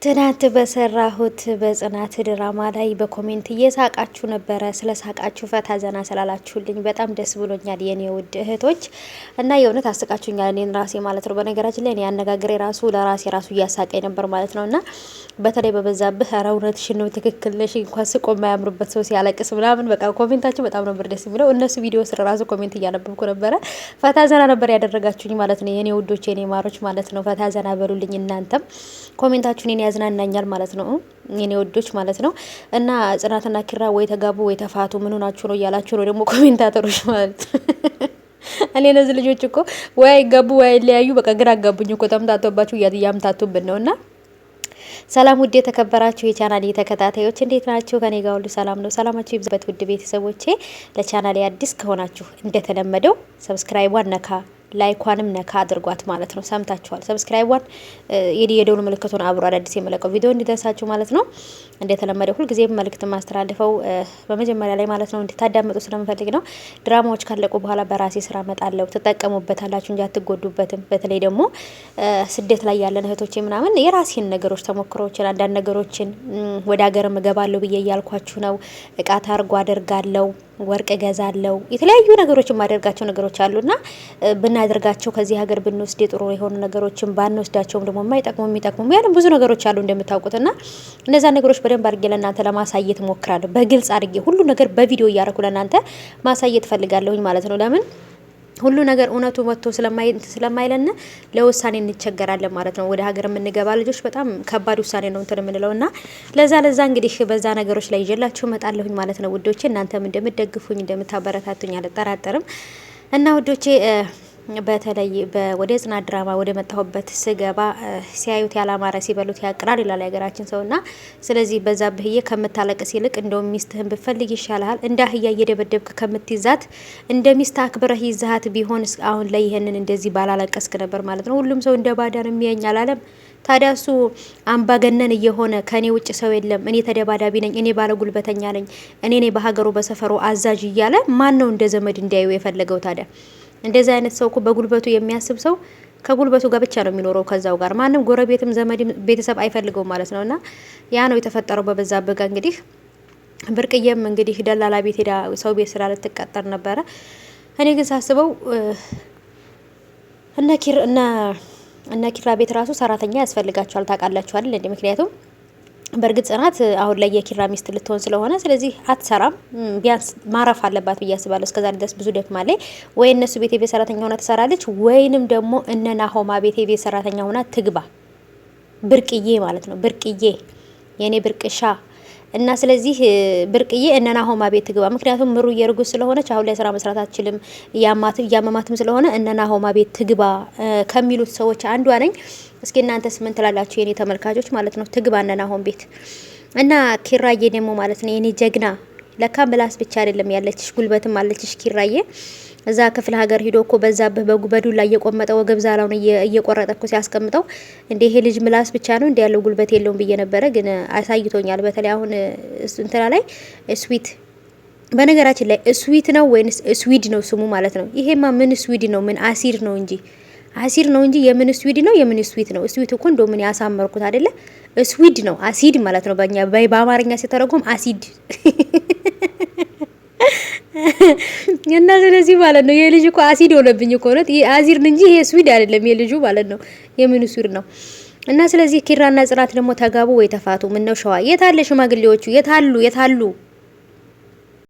ትናንት በሰራሁት በጽናት ድራማ ላይ በኮሜንት እየሳቃችሁ ነበረ። ስለ ሳቃችሁ ፈታ ዘና ስላላችሁልኝ በጣም ደስ ብሎኛል የኔ ውድ እህቶች እና የእውነት አስቃችሁኛል፣ እኔን ራሴ ማለት ነው። በነገራችን ላይ እኔ አነጋግሬ ራሱ ለራሴ ራሱ እያሳቀኝ ነበር ማለት ነው። እና በተለይ በበዛብህ ኧረ እውነትሽን ነው ትክክል ነሽ፣ እንኳን ስቆ የማያምሩበት ሰው ሲያለቅስ ምናምን በቃ ኮሜንታቸው በጣም ነበር ደስ የሚለው። እነሱ ቪዲዮ ስር ራሱ ኮሜንት እያነበብኩ ነበረ። ፈታ ዘና ነበር ያደረጋችሁኝ ማለት ነው የኔ ውዶች የኔ ማሮች ማለት ነው። ፈታ ዘና በሉልኝ እናንተም ኮሜንታችሁን ያዝናናኛል ማለት ነው የኔ ወዶች ማለት ነው። እና ጽናትና ኪራ ወይ ተጋቡ ወይ ተፋቱ ምን ሆናችሁ ነው እያላችሁ ነው ደግሞ ኮሜንታተሮች ማለት ነው። እኔ እነዚህ ልጆች እኮ ወይ አይጋቡ ወይ አይለያዩ በቃ ግራ አጋቡኝ እኮ ተምታቶባችሁ እያምታቱብን ነውና ሰላም ውድ የተከበራችሁ የቻናሌ ተከታታዮች እንዴት ናችሁ? ከኔ ጋር ሁሉ ሰላም ነው። ሰላማችሁ ይብዛበት ውድ ቤተሰቦቼ። ለቻናሌ አዲስ ከሆናችሁ እንደተለመደው ሰብስክራይቧን ነካ ላይኳንም ነካ አድርጓት ማለት ነው። ሰምታችኋል። ሰብስክራይቧን የደውል ምልክቱን አብሮ አዳዲስ የመለቀው ቪዲዮ እንዲደርሳችሁ ማለት ነው። እንደተለመደው ሁሉ ጊዜ መልእክት ማስተላልፈው በመጀመሪያ ላይ ማለት ነው እንድታዳምጡ ስለምፈልግ ነው። ድራማዎች ካለቁ በኋላ በራሴ ስራ መጣለው ትጠቀሙበታላችሁ እንጂ አትጎዱበትም። በተለይ ደግሞ ስደት ላይ ያለን እህቶቼ ምናምን የራሴን ነገሮች ተሞክሮችን አንዳንድ ነገሮችን ወደ ሀገር እገባለሁ ብዬ እያልኳችሁ ነው። እቃ ታርጎ አደርጋለሁ፣ ወርቅ እገዛለሁ፣ የተለያዩ ነገሮች የማደርጋቸው ነገሮች አሉና ብናደርጋቸው ከዚህ ሀገር ብንወስድ ጥሩ የሆኑ ነገሮችን ባንወስዳቸውም ደግሞ የማይጠቅሙ የሚጠቅሙ ያለን ብዙ ነገሮች አሉ እንደምታውቁትና እነዛ ነገሮች በደንብ አድርጌ ለእናንተ ለማሳየት ሞክራለሁ። በግልጽ አድርጌ ሁሉ ነገር በቪዲዮ እያደረኩ ለእናንተ ማሳየት ፈልጋለሁኝ ማለት ነው። ለምን ሁሉ ነገር እውነቱ ወጥቶ ስለማይለን ለውሳኔ እንቸገራለን ማለት ነው። ወደ ሀገር የምንገባ ልጆች በጣም ከባድ ውሳኔ ነው እንትን የምንለውና ለዛ እንግዲህ በዛ ነገሮች ላይ ይዤላችሁ እመጣለሁኝ ማለት ነው ውዶቼ። እናንተም እንደምትደግፉኝ እንደምታበረታቱኝ አልጠራጠርም እና ውዶቼ በተለይ ወደ ጽናት ድራማ ወደ መጣሁበት ስገባ ሲያዩት ያላማረ ሲበሉት ያቅራል ይላል የሀገራችን ሰውና፣ ስለዚህ በዛብህዬ ከምታለቅስ ይልቅ እንደውም ሚስትህን ብፈልግ ይሻልሃል። እንደ አህያ እየደበደብክ ከምትይዛት እንደ ሚስት አክብረህ ይዛሃት ቢሆን አሁን ላይ ይሄንን እንደዚህ ባላለቀስክ ነበር ማለት ነው። ሁሉም ሰው እንደ ባዳ ነው የሚያኝ አላለም። ታዲያ እሱ አምባገነን እየሆነ ከኔ ውጭ ሰው የለም፣ እኔ ተደባዳቢ ነኝ፣ እኔ ባለ ጉልበተኛ ነኝ፣ እኔ በሀገሩ በሰፈሩ አዛዥ እያለ ማን ነው እንደ ዘመድ እንዲያዩ የፈለገው ታዲያ? እንደዚህ አይነት ሰው እኮ በጉልበቱ የሚያስብ ሰው ከጉልበቱ ጋር ብቻ ነው የሚኖረው ከዛው ጋር ማንም ጎረቤትም ዘመድም ቤተሰብ አይፈልገው ማለት ነውና ያ ነው የተፈጠረው በበዛብህ ጋር። እንግዲህ ብርቅዬም እንግዲህ ደላላ ቤት ሄዳ ሰው ቤት ስራ ልትቀጠር ነበረ። እኔ ግን ሳስበው እነ ኪራ ቤት ራሱ ሰራተኛ ያስፈልጋቸዋል ታውቃላችሁ አይደል እንዴ? ምክንያቱም በእርግጥ ጽናት አሁን ላይ የኪራ ሚስት ልትሆን ስለሆነ ስለዚህ አትሰራም፣ ቢያንስ ማረፍ አለባት ብዬ አስባለሁ። እስከዛሬ ድረስ ብዙ ደክማለች። ወይ እነሱ ቤት የቤት ሰራተኛ ሆና ትሰራለች፣ ወይንም ደግሞ እነ ናሆማ ቤት የቤት ሰራተኛ ሆና ትግባ። ብርቅዬ ማለት ነው፣ ብርቅዬ የኔ ብርቅሻ እና ስለዚህ ብርቅዬ እነ ናሆማ ቤት ትግባ። ምክንያቱም ምሩ እርጉዝ ስለሆነች አሁን ላይ ስራ መስራት አትችልም፣ እያመማትም ስለሆነ እነ ናሆማ ቤት ትግባ ከሚሉት ሰዎች አንዷ ነኝ። እስኪ እናንተስ ምን ትላላችሁ የኔ ተመልካቾች ማለት ነው? ትግባ እነ ናሆም ቤት እና ኪራዬ ደግሞ ማለት ነው የኔ ጀግና። ለካ ምላስ ብቻ አይደለም ያለችሽ ጉልበትም አለችሽ ኪራዬ። እዛ ክፍለ ሀገር ሂዶ እኮ በዛብህ በዱላ እየቆመጠ ወገብ ዛላውን እየቆረጠ እኮ ሲያስቀምጠው እንደ ይሄ ልጅ ምላስ ብቻ ነው እንደ ያለው ጉልበት የለውም ብዬ ነበረ፣ ግን አሳይቶኛል። በተለይ አሁን እንትና ላይ ስዊት፣ በነገራችን ላይ ስዊት ነው ወይንስ ስዊድ ነው ስሙ ማለት ነው? ይሄማ ምን ስዊድ ነው ምን አሲድ ነው እንጂ አሲድ ነው እንጂ የምን ስዊድ ነው የምን ስዊት ነው? ስዊት እኮ እንደው ምን ያሳመርኩት አይደለ? ስዊድ ነው አሲድ ማለት ነው በእኛ በአማርኛ ሲተረጎም አሲድ እና ስለዚህ ማለት ነው የልጅ እኮ አሲድ ሆነብኝ እኮ ነው አሲድ እንጂ ይሄ ስዊድ አይደለም የልጁ ማለት ነው። የምን ስዊድ ነው? እና ስለዚህ ኪራና ጽናት ደግሞ ተጋቡ ወይ ተፋቱ? ምን ነው ሸዋ የታለ ሽማግሌዎቹ የታሉ